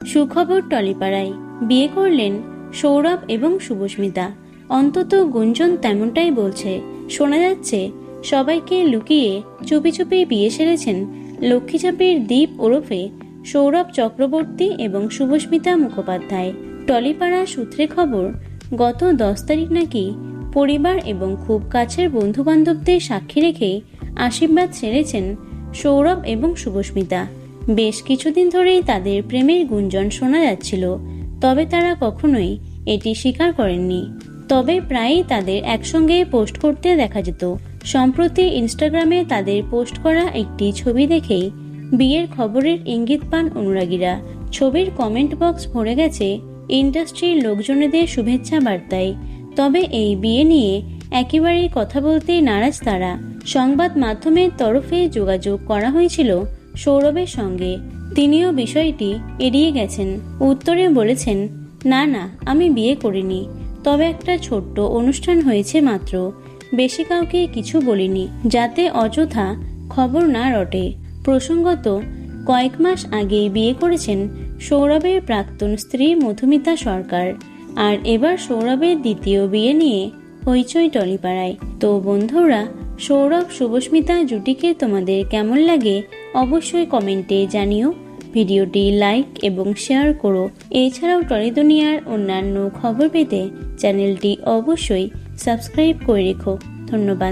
সুখবর টলিপাড়ায় বিয়ে করলেন সৌরভ এবং শুভস্মিতা। অন্তত গুঞ্জন তেমনটাই বলছে। শোনা যাচ্ছে সবাইকে লুকিয়ে চুপি চুপি বিয়ে সেরেছেন লক্ষ্মীচাপের দ্বীপ ওরফে সৌরভ চক্রবর্তী এবং শুভস্মিতা মুখোপাধ্যায়। টলিপাড়া সূত্রে খবর, গত 10 তারিখ নাকি পরিবার এবং খুব কাছের বন্ধু বান্ধবদের সাক্ষী রেখে আশীর্বাদ সেরেছেন সৌরভ এবং শুভস্মিতা। বেশ কিছুদিন ধরেই তাদের প্রেমের গুঞ্জন শোনা যাচ্ছিল, তবে তারা কখনোই এটি স্বীকার করেননি। তবে প্রায়ই তাদের একসঙ্গে পোস্ট করতে দেখা যেত। সম্প্রতি ইনস্টাগ্রামে তাদের পোস্ট করা একটি ছবি দেখেই বিয়ের খবরের ইঙ্গিত পান অনুরাগীরা। ছবির কমেন্ট বক্স ভরে গেছে ইন্ডাস্ট্রির লোকজনেদের শুভেচ্ছা বার্তায়। তবে এই বিয়ে নিয়ে একেবারেই কথা বলতে নারাজ তারা। সংবাদ মাধ্যমের তরফে যোগাযোগ করা হয়েছিল সৌরভের সঙ্গে, তিনিও বিষয়টি এড়িয়ে গেছেন। উত্তরে বলেছেন, না আমি বিয়ে করিনি, তবে একটা ছোট্ট অনুষ্ঠান হয়েছে মাত্র, বেশি কাউকে কিছু বলিনি, যাতে অযথা খবর না রটে। প্রসঙ্গত, কয়েক মাস আগে বিয়ে করেছেন সৌরভের প্রাক্তন স্ত্রী মধুমিতা সরকার। আর এবার সৌরভের দ্বিতীয় বিয়ে নিয়ে হইচই টলিপাড়ায়। তো বন্ধুরা, সৌরভ শুভস্মিতা জুটিকে তোমাদের কেমন লাগে অবশ্যই কমেন্টে জানিও। ভিডিওটি লাইক এবং শেয়ার করো। এছাড়াও টলি দুনিয়ার অন্যান্য খবর পেতে চ্যানেলটি অবশ্যই সাবস্ক্রাইব করে রেখো। ধন্যবাদ।